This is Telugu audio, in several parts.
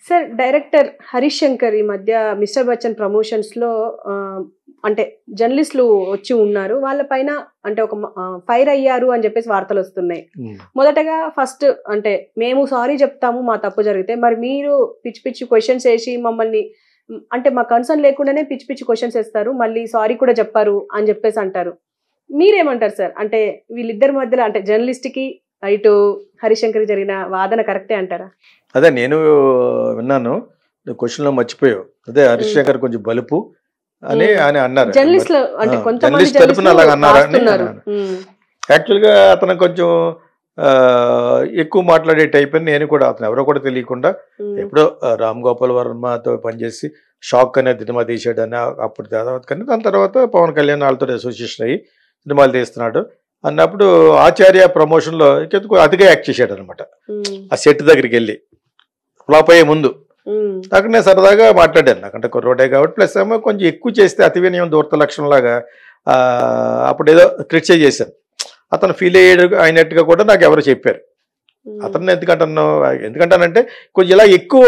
సార్ డైరెక్టర్ హరీష్ శంకర్ ఈ మధ్య మిస్టర్ బచ్చన్ ప్రమోషన్స్ లో అంటే జర్నలిస్టులు వచ్చి ఉన్నారు, వాళ్ళ పైన అంటే ఒక ఫైర్ అయ్యారు అని చెప్పేసి వార్తలు వస్తున్నాయి. మొదటగా ఫస్ట్ అంటే మేము సారీ చెప్తాము మా తప్పు జరిగితే, మరి మీరు పిచ్చి పిచ్చి క్వశ్చన్స్ వేసి మమ్మల్ని అంటే మా కన్సర్న్ లేకుండానే పిచ్చి పిచ్చి క్వశ్చన్స్ వేస్తారు, మళ్ళీ సారీ కూడా చెప్పారు అని చెప్పేసి అంటారు. మీరేమంటారు సార్? అంటే వీళ్ళిద్దరి మధ్యలో అంటే జర్నలిస్ట్ కి ఇటు హరీష్ శంకర్ జరిగిన వాదన కరెక్టే అంటారా? అదే నేను విన్నాను, క్వశ్చన్లో మర్చిపోయావు. అదే హరీష్ శంకర్ కొంచెం బలుపు అని ఆయన అన్నారు. జర్నలిస్ట్ తరపున అలాగ అన్నారని. యాక్చువల్గా అతను కొంచెం ఎక్కువ మాట్లాడే టైప్ అని నేను కూడా, అతను ఎవరో కూడా తెలియకుండా ఎప్పుడో రామ్ గోపాల్ వర్మతో పనిచేసి షాక్ అనే సినిమా తీసాడని అప్పుడు తర్వాత, కానీ దాని తర్వాత పవన్ కళ్యాణ్ వాళ్ళతో అసోసియేషన్ అయ్యి సినిమాలు తీస్తున్నాడు అన్నప్పుడు ఆచార్య ప్రమోషన్లో అతిగా యాక్ట్ చేశాడు అనమాట. ఆ సెట్ దగ్గరికి వెళ్ళి ఫ్లాప్ అయ్యే ముందు అక్కడ నేను సరదాగా మాట్లాడాను, నాకంటే కుర్రోడే కాబట్టి, ప్లస్ ఏమో కొంచెం ఎక్కువ చేస్తే అతి వినయం దూరత లక్షణంలాగా అప్పుడు ఏదో క్రిటిసైజ్ చేశాను. అతను ఫీల్ అయినట్టుగా కూడా నాకు ఎవరు చెప్పారు. అతను ఎందుకంటానంటే కొంచెం ఇలా ఎక్కువ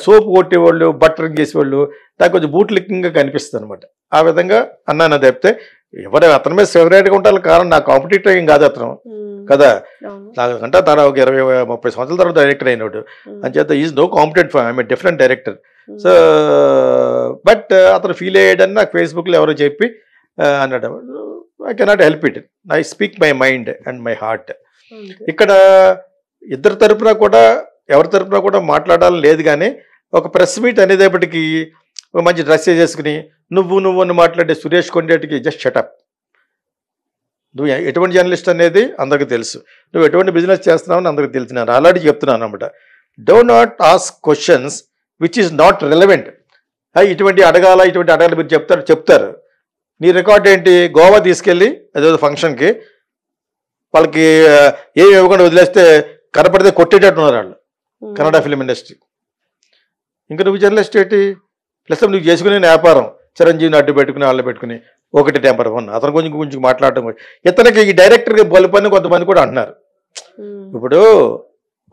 సోప్ కొట్టేవాళ్ళు, బట్టరింగ్ చేసేవాళ్ళు నాకు కొంచెం బూట్లిక్కింగ్గా కనిపిస్తుంది అనమాట. ఆ విధంగా అన్నాను. అది చెప్తే ఎవరు అతని మీద ఫేవరెట్గా ఉంటారు, కారణం నా కాంపిటీటర్ ఏం కాదు అతను కదా. నాకంటే తన ఒక 20-30 సంవత్సరాల తర్వాత డైరెక్టర్ అయినాడు అని చేత is no competent for I'm different director. So but అతను ఫీల్ అయ్యాడని నాకు ఫేస్బుక్లో ఎవరో చెప్పి అన్నాడు. I cannot help it, I speak my mind and my heart. ఇక్కడ ఇద్దరు తరపున కూడా ఎవరి తరపున కూడా మాట్లాడాలని లేదు, కానీ ఒక ప్రెస్ మీట్ అనేటప్పటికీ మంచి డ్రెస్ చేసుకుని నువ్వు అని మాట్లాడే సురేష్ కొండేటికి జస్ట్ షటప్. నువ్వు ఎటువంటి జర్నలిస్ట్ అనేది అందరికీ తెలుసు, నువ్వు ఎటువంటి బిజినెస్ చేస్తున్నావు అని అందరికీ తెలుసు. నేను ఆల్రెడీ చెప్తున్నాను అనమాట, do not ask questions which is not relevant. ఇటువంటి అడగాల మీరు చెప్తారు. నీ రికార్డ్ ఏంటి? గోవా తీసుకెళ్ళి అదే ఫంక్షన్కి వాళ్ళకి ఏమి ఇవ్వకుండా వదిలేస్తే కనపడితే కొట్టేటట్టున్నారు వాళ్ళు కన్నడ ఫిలిం ఇండస్ట్రీ. ఇంకా నువ్వు జర్నలిస్ట్ ఏంటి? ప్లస్ నువ్వు చేసుకునే వ్యాపారం చిరంజీవిని అడ్డు పెట్టుకుని వాళ్ళని పెట్టుకుని ఒకటి టెంపర్ వన్ అతను కొంచెం మాట్లాడటం. ఇతనికి ఈ డైరెక్టర్కి బలుపని కొంతమంది కూడా అంటున్నారు. ఇప్పుడు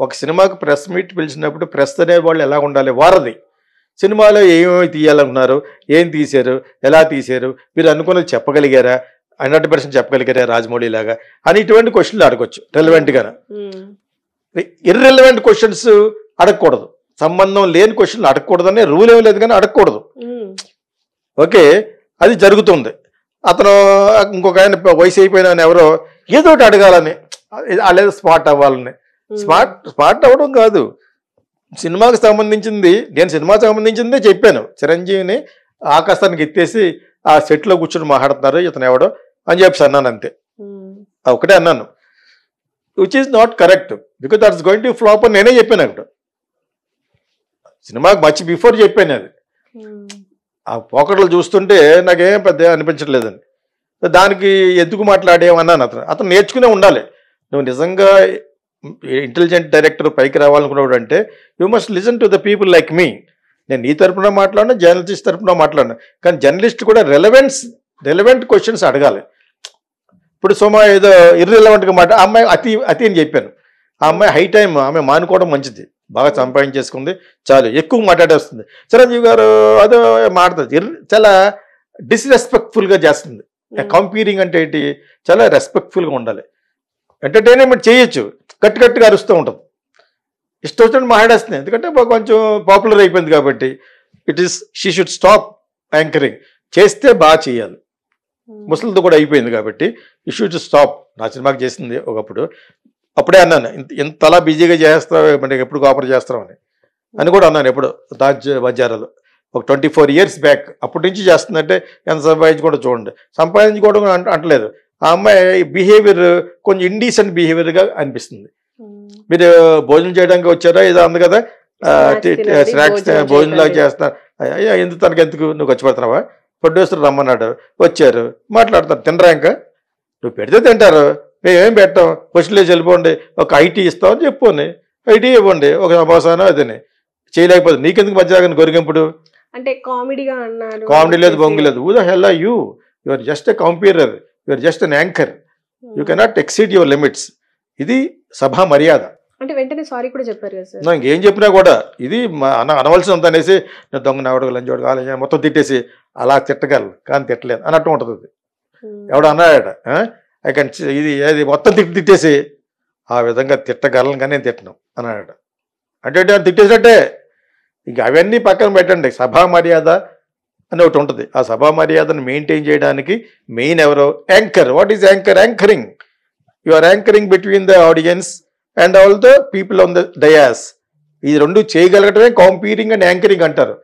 ఒక సినిమాకి ప్రెస్ మీట్ పిలిచినప్పుడు ప్రెస్ అనే వాళ్ళు ఎలా ఉండాలి, వారది. సినిమాలో ఏమేమి తీయాలనుకున్నారు, ఏం తీశారు, ఎలా తీశారు, మీరు అనుకున్నది చెప్పగలిగారా, 100% చెప్పగలిగారా రాజమౌళి లాగా అని ఇటువంటి క్వశ్చన్లు అడగొచ్చు రెలవెంట్గా. ఇర్రెలవెంట్ క్వశ్చన్స్ అడగకూడదు, సంబంధం లేని క్వశ్చన్లు అడగకూడదనే రూల్ ఏం లేదు, కానీ అడగకూడదు. ఓకే, అది జరుగుతుంది. అతను ఇంకొక ఆయన వయసు అయిపోయిన ఎవరో ఏదో ఒకటి అడగాలని, లేదా స్మార్ట్ అవ్వాలని. స్మార్ట్ అవ్వడం కాదు, సినిమాకి సంబంధించింది. నేను సినిమాకి సంబంధించిందే చెప్పాను. చిరంజీవిని ఆకాశానికి ఎత్తేసి ఆ సెట్లో కూర్చొని మాట్లాడుతున్నారు ఇతను ఎవడో అని చెప్పి అన్నాను, అంతే. ఒకటే అన్నాను, which is not correct because that's going to flop అని నేనే చెప్పాను. అక్కడ సినిమాకి మచ్ బిఫోర్ చెప్పాను. అది ఆ పోకట్లు చూస్తుంటే నాకేం పెద్ద అనిపించట్లేదని. దానికి ఎందుకు మాట్లాడేమన్నాను. అతను నేర్చుకునే ఉండాలి. నువ్వు నిజంగా ఇంటెలిజెంట్ డైరెక్టర్ పైకి రావాలనుకున్నాడు అంటే you must listen to the people like me. నేను నీ తరపున మాట్లాడినా, జర్నలిస్ట్ తరపున మాట్లాడినా, కానీ జర్నలిస్ట్ కూడా రెలవెంట్ క్వశ్చన్స్ అడగాలి. ఇప్పుడు సుమా ఏదో ఇర్రెలవెంట్గా ఆ అమ్మాయి అతి అని చెప్పాను. ఆ అమ్మాయి హై టైం, ఆమె మానుకోవడం మంచిది, బాగా సంపాదించేసుకుంది, చాలు, ఎక్కువ మాట్లాడేస్తుంది. చిరంజీవి గారు అదో మాట్లాడుతుంది, చాలా డిస్రెస్పెక్ట్ఫుల్గా చేస్తుంది. కంపేరింగ్ అంటే ఏంటి, చాలా రెస్పెక్ట్ఫుల్గా ఉండాలి. ఎంటర్టైన్మెంట్ చేయొచ్చు, గట్టిగా అరుస్తూ ఉంటుంది, ఇష్టం వచ్చినట్టు మాట్లాడేస్తుంది. ఎందుకంటే కొంచెం పాపులర్ అయిపోయింది కాబట్టి. She should stop anchoring. చేస్తే బాగా చేయాలి. ముసలితో కూడా అయిపోయింది కాబట్టి యూ షుడ్ స్టాప్. నా సినిమాకి చేసింది ఒకప్పుడు, అప్పుడే అన్నాను, ఇంతలా బిజీగా చేస్తావు అంటే ఎప్పుడు కాపర్ చేస్తావు అని కూడా అన్నాను. ఎప్పుడు తాజ్ బజారాలో ఒక 24 years బ్యాక్. అప్పటి నుంచి చేస్తుందంటే ఎంత సంపాదించుకోవడం చూడండి. సంపాదించుకోవడం అంటలేదు. ఆ అమ్మాయి బిహేవియర్ కొంచెం ఇండీసెంట్ బిహేవియర్గా అనిపిస్తుంది. మీరు భోజనం చేయడానికి వచ్చారా, ఏదో అంది కదా, స్నాక్స్ భోజనంలాగా చేస్తున్నారు. అయ్యా ఎందుకు, తనకెందుకు, నువ్వు ఖర్చు పెడుతున్నావా, ప్రొడ్యూసర్ రమ్మన్నాడు, వచ్చారు, మాట్లాడతారు. తినరా, ఇంకా నువ్వు పెడితే తింటారు, మేమేం పెట్టాం, క్వశ్చన్లేసి వెళ్ళిపోండి, ఒక ఐటీ ఇస్తామని చెప్పుకోండి, ఐటీ ఇవ్వండి, ఒక సమోసానో అదని. చేయలేకపోతే నీకెందుకు మధ్య గొరిగింపుడు అంటే కామెడీగా అన్నారు. కామెడీ లేదు, బొంగు లేదు. Who the hell are you? You are just a comparer, you are just an anchor, you cannot exceed your limits. ఇది సభా మర్యాద. అంటే వెంటనే సారీ కూడా చెప్పారు కదా సార్. ఇంకేం చెప్పినా కూడా ఇది అనవలసినంత అనేసి దొంగ నావడు లంచోడు కావాలి మొత్తం తిట్టేసి అలా తిట్టగలను కానీ తిట్టలేదు అన్నట్టు ఉంటుంది. ఎవడు అన్నాడట ఇది అది మొత్తం తిట్టేసి ఆ విధంగా తిట్టగలను కానీ నేను తిట్టను అన్నాడట. అంటే తిట్టేసినట్టే. ఇంక అవన్నీ పక్కన పెట్టండి. సభా మర్యాద అని ఒకటి ఉంటుంది. ఆ సభా మర్యాదను మెయింటైన్ చేయడానికి మెయిన్ ఎవరో anchor. What is anchor? Anchoring. You are anchoring between the audience and all the people on the dais. ఈ రెండు చేయగలగటమే కాంపీరింగ్ అండ్ యాంకరింగ్ అంటారు.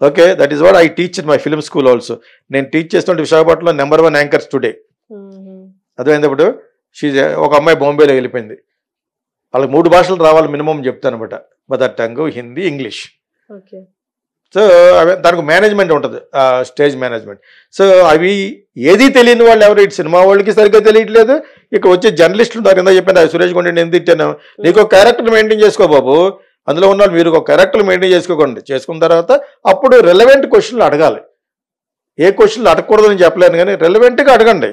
Okay, that is what I teach in my film school also. నేను టీచ్ చేస్తుంటే విశాఖపట్నంలో నెంబర్ 1 యాంకర్స్ టుడే. అదేమైనప్పుడు ఒక అమ్మాయి బాంబేలో వెళ్ళిపోయింది. వాళ్ళకి 3 భాషలు రావాలి మినిమం చెప్తాను అనమాట. Mother tongue, Hindi, English. So దానికి మేనేజ్మెంట్ ఉంటుంది, స్టేజ్ మేనేజ్మెంట్. సో అవి ఏది తెలియని వాళ్ళు ఎవరు? ఇటు సినిమా వాళ్ళకి సరిగ్గా తెలియట్లేదు. ఇక్కడ వచ్చే జర్నలిస్టులు ఉన్నారు. కింద చెప్పాను సురేష్ గుండె నేను తిట్టాను. నీకు ఒక క్యారెక్టర్ మెయింటైన్ చేసుకో బాబు. అందులో ఉన్న వాళ్ళు మీరు ఒక క్యారెక్టర్ మెయింటైన్ చేసుకోకండి. చేసుకున్న తర్వాత అప్పుడు రెలవెంట్ క్వశ్చన్లు అడగాలి. ఏ క్వశ్చన్లు అడగకూడదని చెప్పలేను కానీ రెలవెంట్గా అడగండి.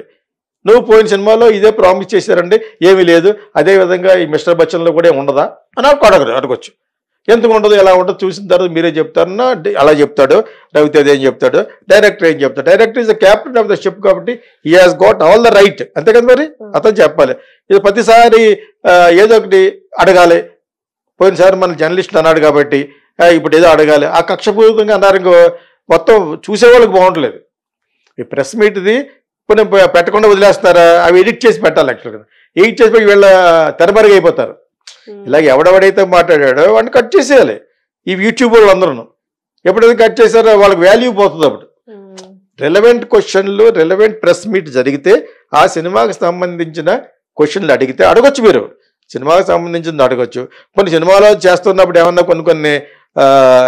నువ్వు పోయిన సినిమాలో ఇదే ప్రామిస్ చేశారండి, ఏమీ లేదు, అదేవిధంగా ఈ మిస్టర్ బచ్చన్లో కూడా ఉండదా అని అడగచ్చు. ఎందుకు ఉండదు, ఎలా ఉండదు చూసిన తర్వాత మీరే చెప్తారన్నా అలా చెప్తాడు. రవితేజ ఏం చెప్తాడు, డైరెక్టర్ ఏం చెప్తాడు. Director is the captain of the ship కాబట్టి he has got all the right. అంతే కదా మరి, అతను చెప్పాలి. ఇది ప్రతిసారి ఏదో ఒకటి అడగాలి. పోయినసారి మన జర్నలిస్ట్ అన్నాడు కాబట్టి ఇప్పుడు ఏదో అడగాలి. ఆ కక్షపూరితంగా అన్నారు ఇంకో మొత్తం చూసేవాళ్ళకి బాగుంటలేదు. ఈ ప్రెస్ మీట్ది కొన్ని పెట్టకుండా వదిలేస్తున్నారా? అవి ఎడిట్ చేసి పెట్టాలి. యాక్చువల్గా ఎడిట్ చేసి పెట్టి వీళ్ళ తెరమరుగు అయిపోతారు. ఇలాగ ఎవడెవడైతే మాట్లాడాడో వాడిని కట్ చేసేయాలి. ఈ యూట్యూబ్ వాళ్ళు అందరూ ఎప్పుడైతే కట్ చేశారో వాళ్ళకి వాల్యూ పోతుంది. అప్పుడు రెలవెంట్ క్వశ్చన్లు, రెలవెంట్ ప్రెస్ మీట్ జరిగితే ఆ సినిమాకి సంబంధించిన క్వశ్చన్లు అడిగితే అడగొచ్చు. మీరు సినిమాకి సంబంధించింది అడగొచ్చు. కొన్ని సినిమాలో చేస్తున్నప్పుడు ఏమన్నా కొన్ని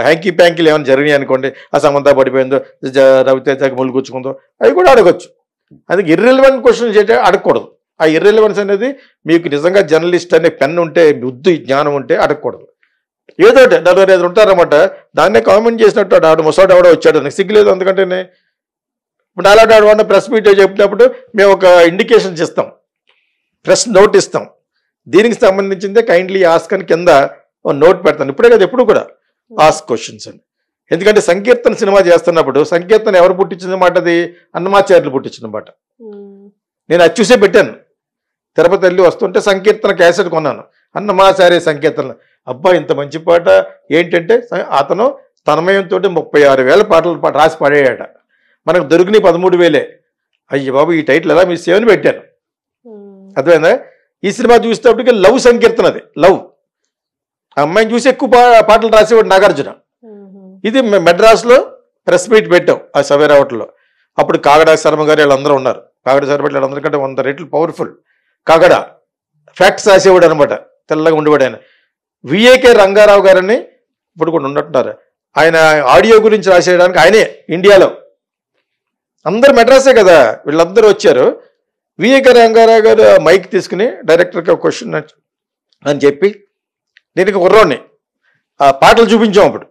హ్యాంకీ ప్యాంకీలు ఏమైనా జరిగినాయి అనుకోండి, ఆ సమంత పడిపోయిందో, రవితేజకి ముళ్ళు గుచ్చుకుందో, అవి కూడా అడగొచ్చు. అందుకే ఇర్రెలవెంట్ క్వశ్చన్స్ అయితే అడగకూడదు. ఆ ఇర్రెలవెన్స్ అనేది మీకు నిజంగా జర్నలిస్ట్ అనే పెన్ ఉంటే, బుద్ధి జ్ఞానం ఉంటే అడగకూడదు. ఏదో 45 ఉంటారన్నమాట. దాన్నే కామెంట్ చేసినట్టు ఆడు ముసోడు ఎవడో వచ్చాడు, నాకు సిగ్గులేదు. అందుకంటేనే ఇప్పుడు అలాంటి ఆడు ప్రెస్ మీట్ చెప్పినప్పుడు మేము ఒక ఇండికేషన్స్ ఇస్తాం, ప్రెస్ నోట్ ఇస్తాం. దీనికి సంబంధించిందే కైండ్లీ ఆస్క్ అని కింద నోట్ పెడతాను. ఇప్పుడే కదా, ఎప్పుడు కూడా ఆస్క్ క్వశ్చన్స్ అని. ఎందుకంటే సంకీర్తన సినిమా చేస్తున్నప్పుడు సంకీర్తన ఎవరు పుట్టించిన మాట? అది అన్నమాచార్యులు పుట్టించిన మాట. నేను అది చూసే పెట్టాను. తిరుపతి వెళ్ళి వస్తుంటే సంకీర్తన క్యాసెట్ కొన్నాను, అన్నమాచార్య సంకీర్తన. అబ్బా ఇంత మంచి పాట ఏంటంటే అతను తన్మయంతో 36,000 పాటలు రాసి పడేయట. మనకు దొరికిన 13,000. అయ్యి బాబు ఈ టైటిల్ ఎలా మిస్ చేయమని పెట్టాను. అర్థమైందా? ఈ సినిమా చూసేటప్పటికి లవ్ సంకీర్తన. అది లవ్. ఆ అమ్మాయిని చూసి ఎక్కువ పాటలు రాసేవాడు నాగార్జున. ఇది మెడ్రాస్లో ప్రెస్ మీట్ పెట్టాం ఆ సవేరా హోటల్లో. అప్పుడు కాగడా శర్మ గారు వీళ్ళందరూ ఉన్నారు. కాగడా శర్మ వీళ్ళందరికంటే 100 రెట్లు పవర్ఫుల్. కాగడా ఫ్యాక్ట్స్ రాసేవాడు అనమాట, తెల్లగా ఉండేవాడు ఆయన. విఏకే రంగారావు గారని ఇప్పుడు కూడా ఉన్నట్టున్నారు. ఆయన ఆడియో గురించి రాసేయడానికి ఆయనే ఇండియాలో. అందరు మెడ్రాసే కదా, వీళ్ళందరూ వచ్చారు. విఏకే రంగారావు గారు మైక్ తీసుకుని డైరెక్టర్కి క్వశ్చన్ అని చెప్పి దీనికి కుర్రోడిని ఆ పాటలు చూపించాం. అప్పుడు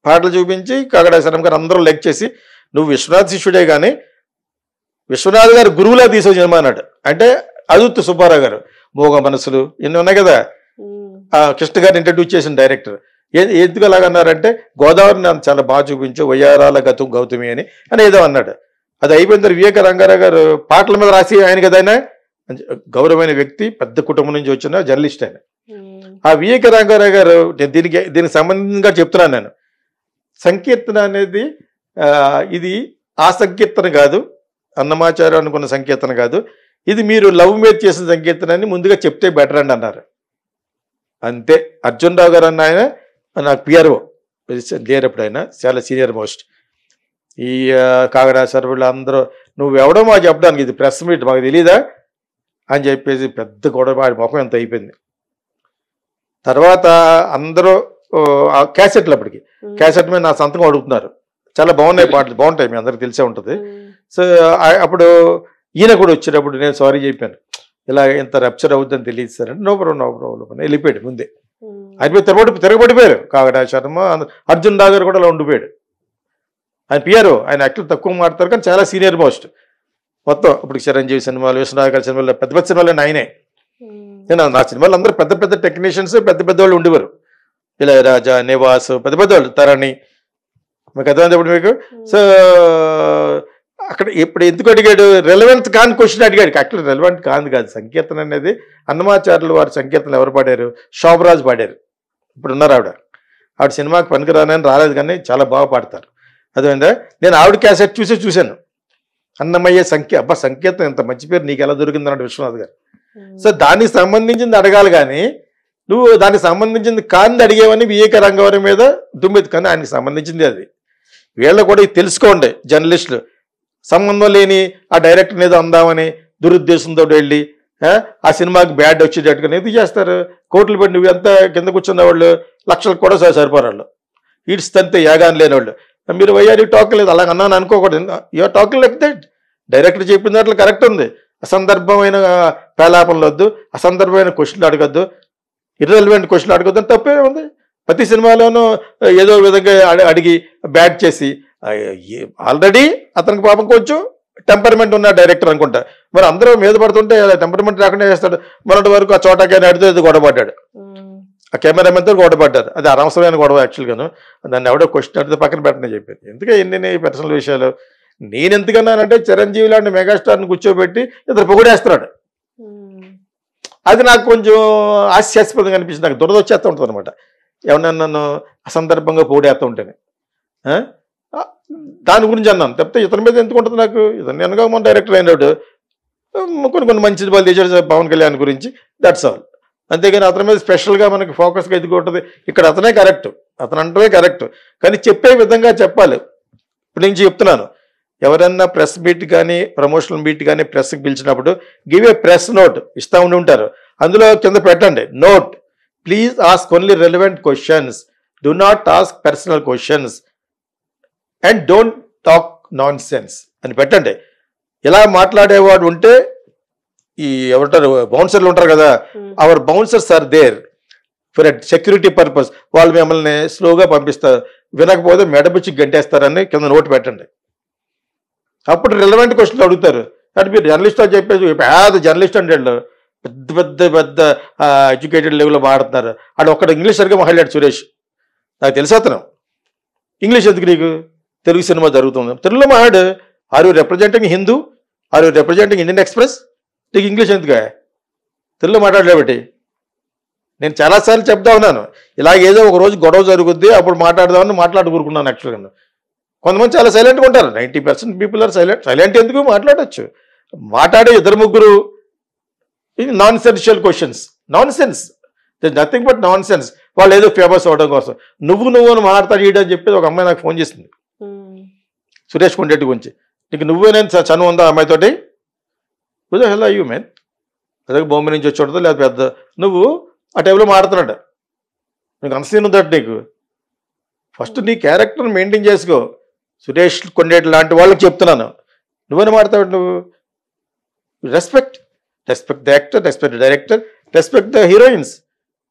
పాటలు చూపించి కాగడా శర్మ గారు అందరూ లెక్ చేసి, నువ్వు విశ్వనాథ్ శిష్యుడే కానీ విశ్వనాథ్ గారు గురువులా తీసే సినిమా అన్నాడు. అంటే అదుర్తి సుబ్బారావు గారు మోగ మనసులు ఇన్ని ఉన్నాయి కదా, కృష్ణ గారిని ఇంట్రడ్యూస్ చేసిన డైరెక్టర్. ఎందుకు అలాగన్నారంటే గోదావరి నన్ను చాలా బాగా చూపించు, వయ్యారాల గౌతమి అని ఏదో అన్నాడు. అది అయిపోయిన తర్వాత వివేక రంగారావు గారు పాటల మీద రాసి ఆయన కదా, ఆయన గౌరవమైన వ్యక్తి, పెద్ద కుటుంబం నుంచి వచ్చిన జర్నలిస్ట్ ఆయన. ఆ వివేక రంగారావు గారు దీనికి సంబంధంగా చెప్తున్నాను నేను. సంకీర్తన అనేది ఇది ఆ సంకీర్తన కాదు, అన్నమాచార్య అనుకున్న సంకీర్తన కాదు, ఇది మీరు లవ్ మీద చేసిన సంకీర్తన అని ముందుగా చెప్తే బెటర్ అండి అన్నారు. అంతే. అర్జున్ రావు గారు అన్న ఆయన నాకు పిఆర్ఓ లేరప్పుడు, ఆయన చాలా సీనియర్ మోస్ట్. ఈ కాగడా సర్వీళ్ళు అందరూ నువ్వెవడో మాకు చెప్పడానికి, ఇది ప్రెస్ మీట్ మాకు తెలీదా అని చెప్పేసి పెద్ద గొడవ, వాడి ముఖం ఎంత అయిపోయింది. తర్వాత అందరూ ఆ క్యాసెట్లు, అప్పటికి క్యాసెట్ మీద నా సంతకం అడుగుతున్నారు. చాలా బాగున్నాయి పాటలు, బాగుంటాయి, మీ అందరికి తెలిసే ఉంటుంది. సో అప్పుడు ఈయన కూడా వచ్చేటప్పుడు నేను సారీ చెప్పాను, ఇలా ఇంత రప్చర్ అవుతుందని తెలియదు సార్ అంటే. నో ప్రాబ్లం వెళ్ళిపోయాడు ముందే. ఆయన తిరగబడిపోయారు కాగడా శర్మ, అర్జున్ రావు గారు కూడా అలా ఉండిపోయాడు. ఆయన పిఆర్ఓ, ఆయన యాక్చువల్ తక్కువ మాట్లాడతారు కానీ చాలా సీనియర్ మోస్ట్. మొత్తం ఇప్పుడు చిరంజీవి సినిమాలు, విశ్వనాథ్ గారి సినిమాలు, పెద్ద పెద్ద సినిమాలు ఆయనే. నేను నా సినిమాలో అందరూ పెద్ద పెద్ద టెక్నీషియన్స్, పెద్ద పెద్ద వాళ్ళు ఉండేవారు. ఇళయరాజా, నివాస్, పెద్ద పెద్ద వాళ్ళు, తరణి, మీకు అర్థమైంది ఇప్పుడు మీకు. సో అక్కడ ఇప్పుడు ఎందుకు అడిగాడు, రెలవెంట్ కాని క్వశ్చన్ అడిగాడు. యాక్చువల్లీ రెలవెంట్ కాదు. సంకీర్తన అనేది అన్నమాచార్యులు వారి సంకీర్తనలు ఎవరు పాడారు? శోభరాజు పాడారు. ఇప్పుడు ఉన్నారు ఆవిడ సినిమాకి పనికిరానని రాలేదు, కానీ చాలా బాగా పాడతారు. అదేందా, నేను ఆవిడ క్యాసెట్ చూశాను. అన్నమయ్య సంకీర్తన ఎంత మంచి పేరు నీకు ఎలా దొరికింది అన్నాడు విశ్వనాథ్ గారు. సో దానికి సంబంధించింది అడగాలి, కానీ నువ్వు దానికి సంబంధించింది కాంది అడిగేవని వివేక రంగవరం మీద దుమ్మెది. కానీ ఆయనకి సంబంధించింది అది. వీళ్ళ కూడా ఇది తెలుసుకోండి జర్నలిస్టులు. సంబంధం లేని ఆ డైరెక్టర్ ఏదో అందామని దురుద్దేశంతో వెళ్ళి ఆ సినిమాకి బ్యాడ్ వచ్చేటట్టుగా ఎందుకు చేస్తారు? కోట్లు పెట్టి నువ్వు ఎంత కింద కూర్చున్న వాళ్ళు లక్షలకు కూడా సరిపోరు వాళ్ళు. ఈడ్స్ తంతే యాగాని లేని వాళ్ళు. మీరు వయ్యారి టాకలేదు అలాగ అన్నాను అనుకోకూడదు. Your talking like that. Director చెప్పిన దాంట్లో కరెక్ట్ ఉంది. అసందర్భమైన పేలాపనలు వద్దు, అసందర్భమైన క్వశ్చన్లు అడగద్దు, ఇర్రెలవెంట్ క్వశ్చన్లు అడగద్దు అని తప్పే ఉంది. ప్రతి సినిమాలోనూ ఏదో విధంగా అడిగి బ్యాడ్ చేసి, ఆల్రెడీ అతనికి పాపం కొంచెం టెంపర్మెంట్ ఉన్న డైరెక్టర్ అనుకుంటా. మరి అందరూ మీద పడుతుంటే టెంపర్మెంట్ లేకుండా చేస్తాడు. మొన్నటి వరకు ఆ చోటకైనా అడితే గొడవపడ్డాడు, ఆ కెమెరామెన్తో గొడవపడ్డారు. అది అనవసరమైన గొడవ యాక్చువల్గాను. దాన్ని ఎవడో క్వశ్చన్ అడిగితే పక్కన పెట్టనే చెప్పారు. ఎందుకే ఎన్ని పర్సనల్ విషయాలు. నేను ఎందుకన్నానంటే చిరంజీవి లాంటి మెగాస్టార్ని కూర్చోబెట్టి ఇద్దరు పొగిడేస్తున్నాడు. అది నాకు కొంచెం హాస్యాస్పదంగా అనిపించింది. నాకు దురద వచ్చేస్తూ ఉంటుంది అనమాట. ఏమన్నా నన్ను అసందర్భంగా పొగిడేస్తూ ఉంటేనే. దాని గురించి అన్నాను తప్పితే ఇతని మీద ఎందుకు ఉంటుంది నాకు. ఇతను వెనక మన డైరెక్టర్ అయినాడు, కొన్ని మంచి వాళ్ళు తీసాడు పవన్ కళ్యాణ్ గురించి, దట్స్ ఆల్. అంతేగాని అతని మీద స్పెషల్గా మనకి ఫోకస్గా ఎందుకు ఉంటుంది. ఇక్కడ అతనే కరెక్ట్, అతను అంటే కరెక్ట్, కానీ చెప్పే విధంగా చెప్పాలి. ఇప్పుడు నుంచి చెప్తున్నాను, ఎవరన్నా ప్రెస్ మీట్ కానీ ప్రమోషనల్ మీట్ కానీ ప్రెస్కి పిలిచినప్పుడు గివ్ ఏ ప్రెస్ నోట్ ఇస్తూ ఉంటారు. అందులో కింద పెట్టండి note, please ask only relevant questions, do not ask personal questions and don't talk non sense అని పెట్టండి. ఇలా మాట్లాడేవాడు ఉంటే ఈ ఎవరంటారు బౌన్సర్లు ఉంటారు కదా, our bouncers are there for security purpose. వాళ్ళు మిమ్మల్ని స్లోగా పంపిస్తారు, వినకపోతే మెడబుచ్చి గంటేస్తారని కింద నోట్ పెట్టండి. అప్పుడు రిలవెంట్ క్వశ్చన్లు అడుగుతారు. అంటే మీరు జర్నలిస్ట్ అని చెప్పేసి పెద్ద జర్నలిస్ట్ అంటే పెద్ద పెద్ద పెద్ద ఎడ్యుకేటెడ్ లెవెల్లో మాట్లాడుతున్నారు. అక్కడ ఒక్కడ ఇంగ్లీష్ సరిగ్గా మాట్లాడాడు సురేష్. నాకు తెలుసు అతను ఇంగ్లీష్ ఎందుకు నీకు, తెలుగు సినిమా జరుగుతుంది తెలుగులో మాట్లాడు. Are you representing Hindu, are you representing Indian Express, నీకు ఇంగ్లీష్ ఎందుకు తెలుగులో మాట్లాడలేబట్టి. నేను చాలాసార్లు చెప్తా ఉన్నాను, ఇలాగ ఏదో ఒక రోజు గొడవ జరుగుద్ది అప్పుడు మాట్లాడదామని మాట్లాడుకుంటున్నాను. యాక్చువల్గా కొంతమంది చాలా సైలెంట్గా ఉంటారు. 90% పీపుల్ ఆర్ సైలెంట్ ఎందుకు మాట్లాడచ్చు. మాట్లాడే ఇద్దరు ముగ్గురు ఇది non essential questions, nonsense, nothing but nonsense. వాళ్ళు ఏదో ఫేమస్ అవ్వడం కోసం నువ్వు అని మాట్లాడతాడు ఈడు అని చెప్పేది ఒక అమ్మాయి నాకు ఫోన్ చేసింది సురేష్ కొండెట్టి గురించి. నీకు నేను చనువు ఉందా అమ్మాయితోటి, హెల్ అయ్యూ మెన్, అదే బొమ్మ నుంచి వచ్చి ఉండదు లేదా పెద్ద నువ్వు ఆ టైంలో మాడుతున్నాడు. నీకు అంతసీన్ ఉందట నీకు. ఫస్ట్ నీ క్యారెక్టర్ని మెయింటైన్ చేసుకో. సురేష్ కొండేటి లాంటి వాళ్ళకి చెప్తున్నాను, నువ్వని మాడతావు. నువ్వు respect the actor, respect the director, respect the heroines.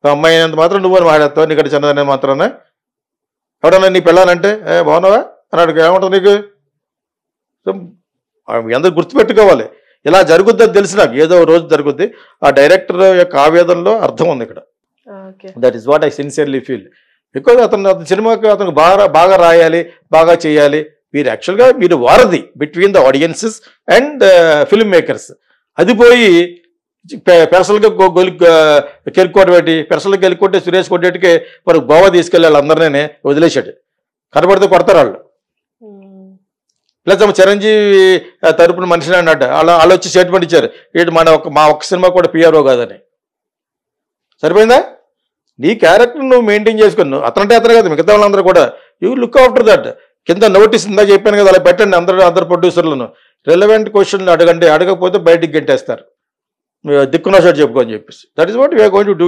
అమ్మాయి అయినంత మాత్రం నువ్వని మాడేస్తావు, నీకు చిన్నదనే మాత్రాన. ఎవడన్నా నీ పెళ్ళానంటే బాగున్నావా అన్నాడు, ఏమంటావు నీకు. అందరూ గుర్తుపెట్టుకోవాలి, ఇలా జరుగుద్దని తెలిసి నాకు ఏదో రోజు జరుగుద్ది. ఆ డైరెక్టర్ యొక్క ఆవేదనలో అర్థం ఉంది ఇక్కడ. That is what I sincerely feel. Because అతను సినిమాకి అతను బాగా రాయాలి, బాగా చేయాలి. మీరు యాక్చువల్గా మీరు వారధి between the audiences and film makers. అది పోయి పెరసలుగా కెలుక్కోటి పెట్టి పెరసలుగా కెలుక్కుంటే సురేష్ కొట్టేటికి మరి గోవా తీసుకెళ్ళి వాళ్ళందరినీ వదిలేశాడు. కనబడితే కొడతారు వాళ్ళు. లేదా చిరంజీవి తరపున మనిషిని అన్నట్టు వాళ్ళు వచ్చి స్టేట్మెంట్ ఇచ్చారు, ఏంటి మా ఒక్క సినిమా కూడా పిఆర్ఓ కాదని. సరిపోయిందా? నీ క్యారెక్టర్ నువ్వు మెయింటైన్ చేసుకున్నావు. అతనంటే అతను కదా, మిగతా వాళ్ళందరూ కూడా యూ లుక్ ఆఫ్టర్ దట్. కింద నోటీస్ ఇందా చెప్పాను కదా, అలా పెట్టండి అందరు ప్రొడ్యూసర్లను. రిలవెంట్ క్వశ్చన్లు అడగండి, అడగకపోతే బయటికి గెంటేస్తారు. దిక్కున్న షాట్ చెప్పుకోని చెప్పేసి. That is what we are going to do.